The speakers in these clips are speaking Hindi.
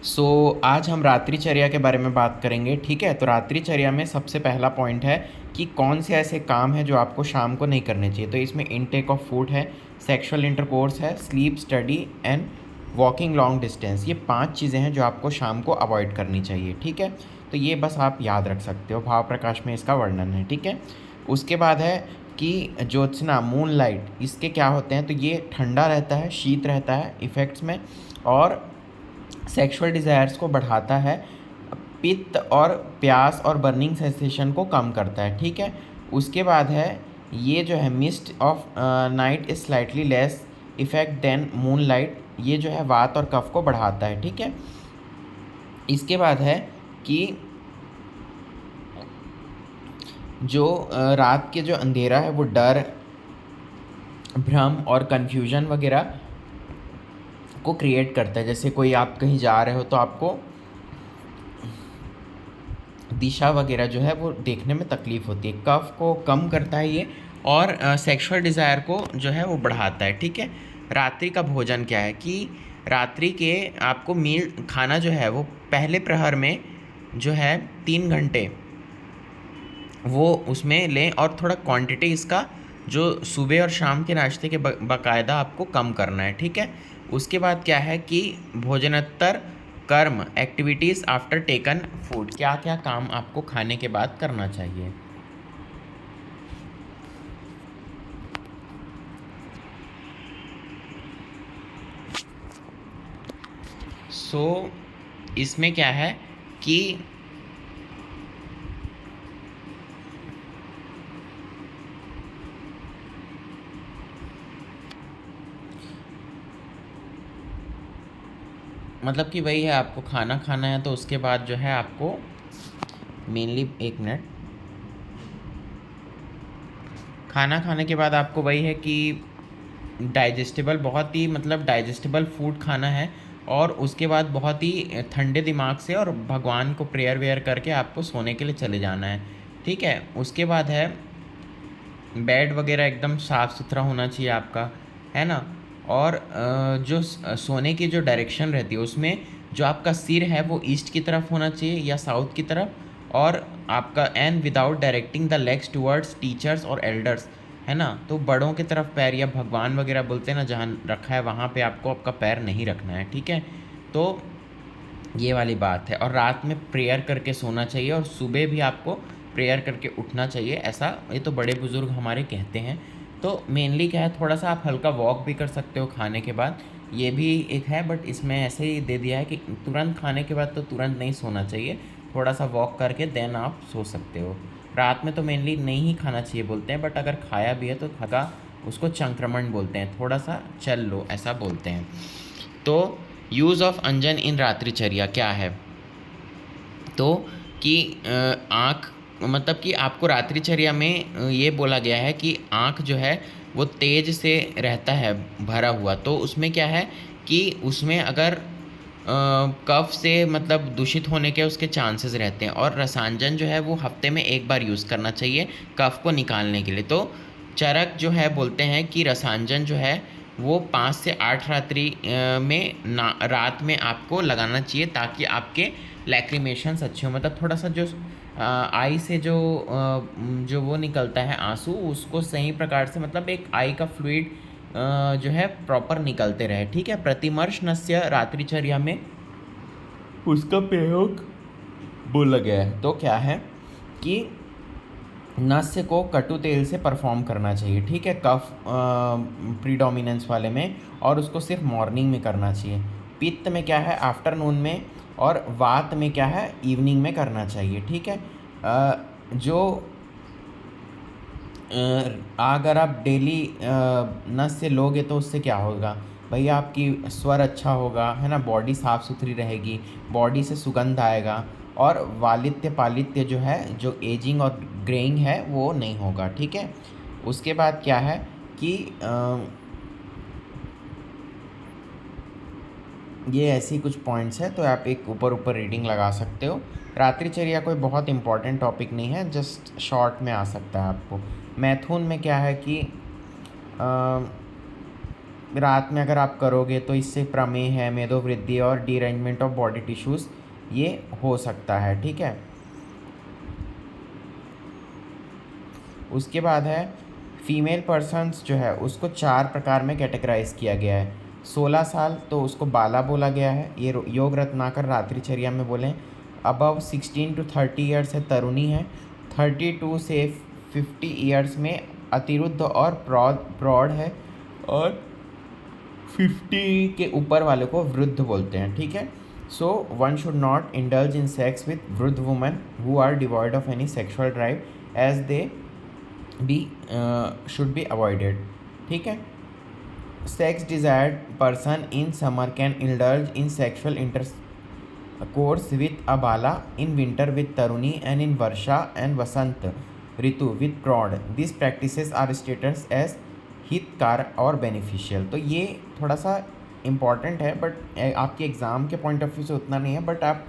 आज हम रात्रिचर्या के बारे में बात करेंगे। ठीक है, तो रात्रिचर्या में सबसे पहला पॉइंट है कि कौन से ऐसे काम हैं जो आपको शाम को नहीं करने चाहिए। तो इसमें इनटेक ऑफ फूड है, सेक्सुअल इंटरकोर्स है, sleep, study and walking long distance. ये 5 चीज़ें हैं जो आपको शाम को अवॉइड करनी चाहिए। ठीक है, तो ये बस आप याद रख सकते हो, भाव प्रकाश में इसका वर्णन है। ठीक है, उसके बाद है कि ज्योत्सना, मून लाइट, इसके क्या होते हैं। तो ये ठंडा रहता है, शीत रहता है इफ़ेक्ट्स में, और सेक्सुअल डिज़ायर्स को बढ़ाता है, पित्त और प्यास और बर्निंग सेंसेशन को कम करता है। ठीक है, उसके बाद है ये जो है mist of night is slightly less effect than moon light, ये जो है वात और कफ को बढ़ाता है। ठीक है, इसके बाद है कि जो रात के जो अंधेरा है वो डर, भ्रम और कन्फ्यूजन वगैरह को क्रिएट करता है। जैसे कोई आप कहीं जा रहे हो तो आपको दिशा वगैरह जो है वो देखने में तकलीफ़ होती है। कफ को कम करता है ये, और सेक्सुअल डिज़ायर को जो है वो बढ़ाता है। ठीक है, रात्रि का भोजन क्या है कि रात्रि के आपको मील खाना जो है वो पहले प्रहर में जो है 3 घंटे वो उसमें लें, और थोड़ा क्वांटिटी इसका जो सुबह और शाम के नाश्ते के बाकायदा आपको कम करना है। ठीक है, उसके बाद क्या है कि भोजनोत्तर कर्म, एक्टिविटीज़ आफ्टर टेकन फूड, क्या क्या काम आपको खाने के बाद करना चाहिए। इसमें क्या है कि मतलब कि वही है, आपको खाना खाना है तो उसके बाद जो है आपको मेनली, एक मिनट, खाना खाने के बाद आपको वही है कि डाइजेस्टेबल, बहुत ही मतलब डाइजेस्टेबल फूड खाना है, और उसके बाद बहुत ही ठंडे दिमाग से और भगवान को प्रेयर वेयर करके आपको सोने के लिए चले जाना है। ठीक है, उसके बाद है बेड वगैरह एकदम साफ़ सुथरा होना चाहिए आपका, है ना। और जो सोने की जो डायरेक्शन रहती है उसमें जो आपका सिर है वो ईस्ट की तरफ होना चाहिए या साउथ की तरफ, और आपका and without directing the legs towards teachers और एल्डर्स, है ना। तो बड़ों की तरफ पैर, या भगवान वगैरह बोलते हैं ना जहाँ रखा है वहाँ पे आपको आपका पैर नहीं रखना है। ठीक है, तो ये वाली बात है। और रात में प्रेयर करके सोना चाहिए, और सुबह भी आपको प्रेयर करके उठना चाहिए, ऐसा ये तो बड़े बुज़ुर्ग हमारे कहते हैं। तो मेनली क्या है, थोड़ा सा आप हल्का वॉक भी कर सकते हो खाने के बाद, ये भी एक है, बट इसमें ऐसे ही दे दिया है कि तुरंत खाने के बाद तो तुरंत नहीं सोना चाहिए, थोड़ा सा वॉक करके देन आप सो सकते हो। रात में तो मेनली नहीं ही खाना चाहिए बोलते हैं, बट अगर खाया भी है तो खगा, उसको संक्रमण बोलते हैं, थोड़ा सा चल लो ऐसा बोलते हैं। तो यूज़ ऑफ अंजन इन रात्रिचर्या क्या है, तो कि आँख, मतलब कि आपको रात्रिचर्या में ये बोला गया है कि आँख जो है वो तेज से रहता है भरा हुआ, तो उसमें क्या है कि उसमें अगर कफ से मतलब दूषित होने के उसके चांसेस रहते हैं, और रसांजन जो है वो हफ्ते में एक बार यूज़ करना चाहिए कफ को निकालने के लिए। तो चरक जो है बोलते हैं कि रसांजन जो है वो 5 से 8 रात्रि में ना रात में आपको लगाना चाहिए, ताकि आपके लैक्रिमेशंस अच्छे हो, मतलब थोड़ा सा जो आई से जो वो निकलता है आंसू, उसको सही प्रकार से, मतलब एक आई का फ्लूइड जो है प्रॉपर निकलते रहे। ठीक है, प्रतिमर्श नस्य रात्रिचर्या में उसका प्रयोग बोला गया है। तो क्या है कि नस्य को कटु तेल से परफॉर्म करना चाहिए। ठीक है, कफ प्रीडोमिनेंस वाले में, और उसको सिर्फ मॉर्निंग में करना चाहिए। पित्त में क्या है, आफ्टरनून में, और वात में क्या है, इवनिंग में करना चाहिए। ठीक है, जो अगर आप डेली नस से लोगे तो उससे क्या होगा भैया, आपकी स्वर अच्छा होगा, है ना, बॉडी साफ़ सुथरी रहेगी, बॉडी से सुगंध आएगा, और वालित्य पालित्य जो है, जो एजिंग और ग्रेइंग है वो नहीं होगा। ठीक है, उसके बाद क्या है कि ये ऐसी कुछ पॉइंट्स है, तो आप एक ऊपर ऊपर रीडिंग लगा सकते हो। रात्रिचर्या कोई बहुत इंपॉर्टेंट टॉपिक नहीं है, जस्ट शॉर्ट में आ सकता है आपको। मैथुन में क्या है कि रात में अगर आप करोगे तो इससे प्रमेह है, मेदोवृद्धि और डीअरेंजमेंट ऑफ बॉडी टिश्यूज़ ये हो सकता है, ठीक है। उसके बाद है फीमेल पर्सन्स जो है उसको 4 प्रकार में कैटेगराइज किया गया है। 16 साल तो उसको बाला बोला गया है, ये योग रत्नाकर रात्रिचर्या में बोलें। अबव 16 टू 30 ईयर्स है तरुणी है। 32 से 50 ईयर्स में अतिरुद्ध और प्रौढ़ है। और 50 के ऊपर वाले को वृद्ध बोलते हैं, ठीक है। So one should not indulge in sex with वृद्ध women who are devoid of any sexual drive as they be should be avoided, ठीक है। Sex desired person in summer can indulge in sexual intercourse with a बाला, इन विंटर विथ तरुणी एंड इन वर्षा एंड वसंत ऋतु विथ प्रौढ़। This practices are stated as हितकार और बेनिफिशियल। तो ये थोड़ा सा इम्पॉर्टेंट है, बट आपके एग्ज़ाम के पॉइंट ऑफ व्यू से उतना नहीं है, बट आप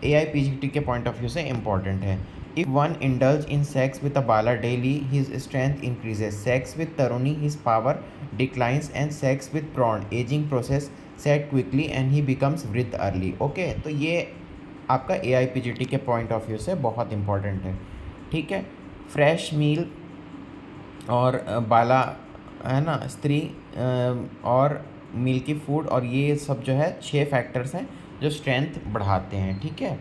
AIPGT के पॉइंट ऑफ व्यू से इम्पॉर्टेंट है। If one indulge in sex with a bala daily, his strength increases. Sex with taruni, his power declines, and sex with prawn, aging process set quickly and he becomes वृद्ध early. Okay, तो ये आपका AIPGT के पॉइंट ऑफ व्यू से बहुत इंपॉर्टेंट है, ठीक है। फ्रेश मील और बाला है ना, स्त्री और मिल्की फूड, और ये सब जो है 6 फैक्टर्स हैं जो स्ट्रेंथ बढ़ाते हैं, ठीक है।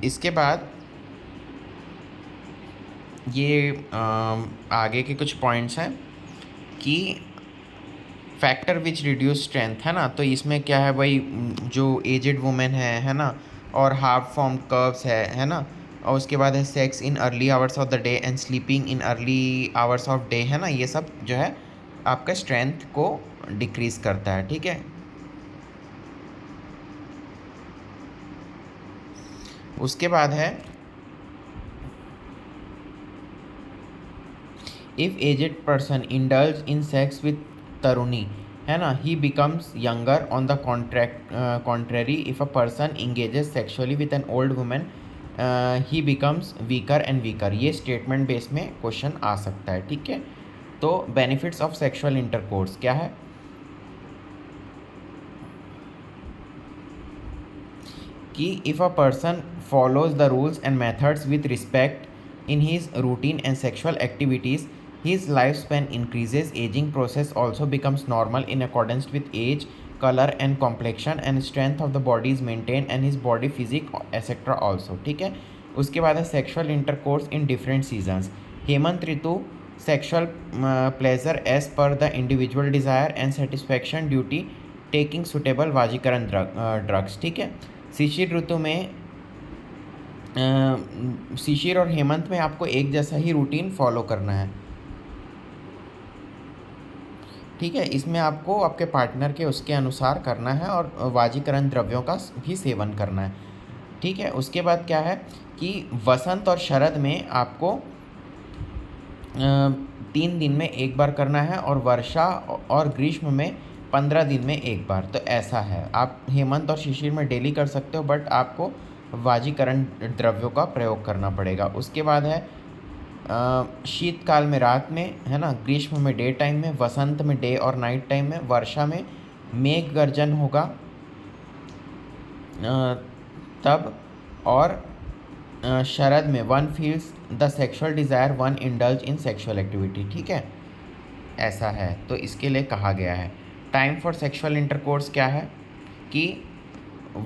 इसके बाद ये आगे के कुछ पॉइंट्स हैं कि फैक्टर विच रिड्यूस स्ट्रेंथ, है ना। तो इसमें क्या है भाई, जो एजेड वुमेन है ना, और हाफ फॉर्म कर्व्स है ना। और उसके बाद है sex in early hours of the day and sleeping in early hours of day, है ना। ये सब जो है आपका स्ट्रेंथ को डिक्रीज़ करता है, ठीक है। उसके बाद है if aged person indulge in sex with तरुणी, है ना, he becomes younger. On the contrary, if a person engages sexually with an old women he becomes weaker and weaker. ये स्टेटमेंट बेस में क्वेश्चन आ सकता है, ठीक है। तो बेनिफिट्स ऑफ सेक्सुअल इंटरकोर्स क्या है कि if a person follows the rules and methods with respect in his routine and sexual activities, his lifespan increases. Aging process also becomes normal in accordance with age, color and complexion, and strength of the body is maintained and his body physique etc also, ठीक है। उसके बाद है sexual intercourse in different seasons. हेमंत ऋतु sexual pleasure as per the individual desire and satisfaction duty taking suitable वाजीकरण ड्रग्स, ठीक है। शिशिर ऋतु में शिशिर और हेमंत में आपको एक जैसा ही रूटीन फॉलो करना है, ठीक है। इसमें आपको आपके पार्टनर के उसके अनुसार करना है और वाजीकरण द्रव्यों का भी सेवन करना है, ठीक है। उसके बाद क्या है कि वसंत और शरद में आपको 3 दिन में एक बार करना है और वर्षा और ग्रीष्म में 15 दिन में एक बार। तो ऐसा है, आप हेमंत और शिशिर में डेली कर सकते हो, बट आपको वाजीकरण द्रव्यों का प्रयोग करना पड़ेगा। उसके बाद है शीतकाल में रात में, है ना, ग्रीष्म में डे टाइम में, वसंत में डे और नाइट टाइम में, वर्षा में मेघ गर्जन होगा तब, और शरद में one feels the sexual desire one indulge in sexual activity, ठीक है। ऐसा है, तो इसके लिए कहा गया है। टाइम फॉर सेक्सुअल इंटरकोर्स क्या है कि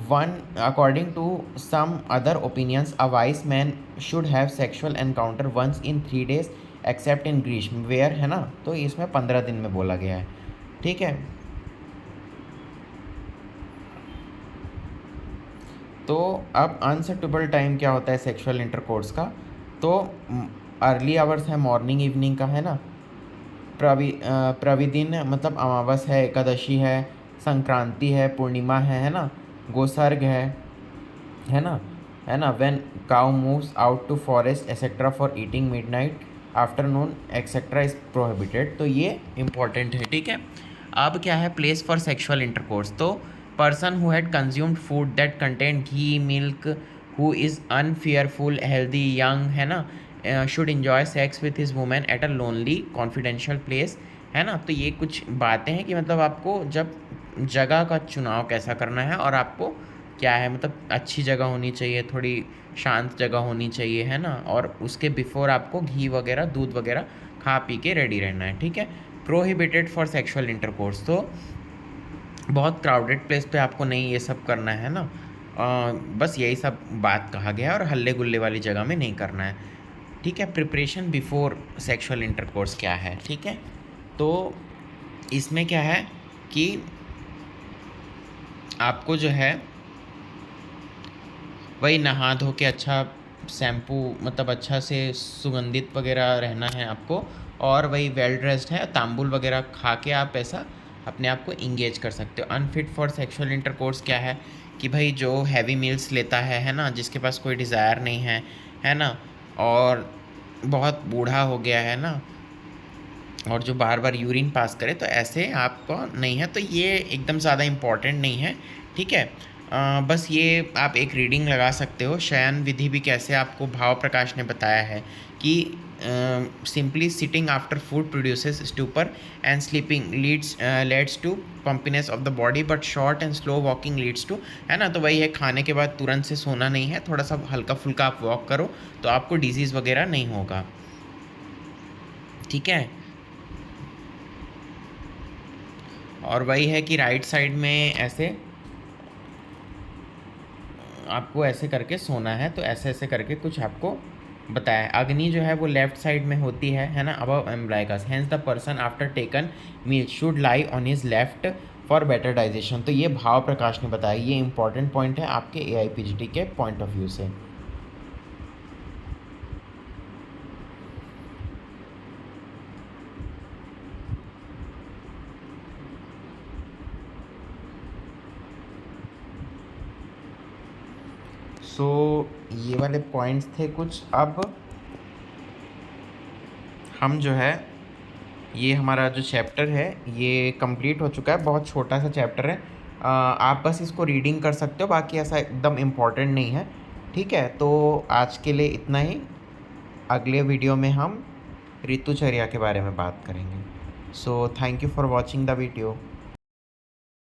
one according to some other opinions a wise man should have sexual encounter once in 3 days except in grishma where, है ना। तो इसमें 15 दिन में बोला गया है, ठीक है। तो अब अनसुटेबल टाइम क्या होता है सेक्सुअल इंटरकोर्स का, तो अर्ली आवर्स है मॉर्निंग इवनिंग का, है ना। प्रविदिन मतलब अमावस है, एकादशी है, संक्रांति है, पूर्णिमा है ना, गोसर्ग है ना। When cow moves out to forest etcetera for eating midnight afternoon etcetera is prohibited. तो ये इम्पॉर्टेंट है, ठीक है। अब क्या है प्लेस फॉर सेक्सुअल इंटरकोर्स, तो person who had consumed food that contain ghee milk who is unfearful healthy young, है ना, should enjoy sex with his woman at a lonely confidential place है ना। तो ये कुछ बातें हैं कि मतलब आपको जब जगह का चुनाव कैसा करना है, और आपको क्या है मतलब अच्छी जगह होनी चाहिए, थोड़ी शांत जगह होनी चाहिए, है ना। और उसके बिफोर आपको घी वगैरह दूध वगैरह खा पी के रेडी रहना है, ठीक है। प्रोहिबिटेड फॉर सेक्सुअल इंटरकोर्स, तो बहुत क्राउडेड प्लेस पे आपको नहीं ये सब करना है ना। बस यही सब बात कहा गया है, और हल्ले गुल्ले वाली जगह में नहीं करना है, ठीक है। प्रिपरेशन बिफोर सेक्सुअल इंटरकोर्स क्या है, ठीक है। तो इसमें क्या है कि आपको जो है वही नहा धो के अच्छा शैम्पू मतलब अच्छा से सुगंधित वगैरह रहना है आपको, और वही वेल ड्रेस्ड है, तांबुल वगैरह खा के आप ऐसा अपने आप को इंगेज कर सकते हो। अनफिट फॉर सेक्सुअल इंटरकोर्स क्या है कि भाई जो हैवी मील्स लेता है ना, जिसके पास कोई डिज़ायर नहीं है ना, और बहुत बूढ़ा हो गया है ना, और जो बार बार यूरिन पास करे, तो ऐसे आपको नहीं है, तो ये एकदम ज़्यादा इम्पॉर्टेंट नहीं है, ठीक है। बस ये आप एक रीडिंग लगा सकते हो। शयन विधि भी कैसे आपको भाव प्रकाश ने बताया है कि simply sitting after food produces stupor and sleeping leads to plumpness of the body, but short and slow walking leads to, है ना। तो वही है, खाने के बाद तुरंत से सोना नहीं है, थोड़ा सा हल्का फुल्का आप वॉक करो तो आपको डिजीज़ वगैरह नहीं होगा, ठीक है। और वही है कि राइट साइड में ऐसे आपको ऐसे करके सोना है, तो ऐसे ऐसे करके कुछ आपको बताया है। अग्नि जो है वो लेफ्ट साइड में होती है ना, above umbilicus, hence the person after taken meal should lie on his left for better digestion. तो ये भाव प्रकाश ने बताया, ये इंपॉर्टेंट पॉइंट है आपके AIPGT के पॉइंट ऑफ व्यू से। सो ये वाले पॉइंट्स थे कुछ। अब हम जो है ये हमारा जो चैप्टर है ये कंप्लीट हो चुका है, बहुत छोटा सा चैप्टर है। आप बस इसको रीडिंग कर सकते हो, बाकी ऐसा एकदम इम्पोर्टेंट नहीं है, ठीक है। तो आज के लिए इतना ही। अगले वीडियो में हम ऋतुचर्या के बारे में बात करेंगे। So thank you for watching the video.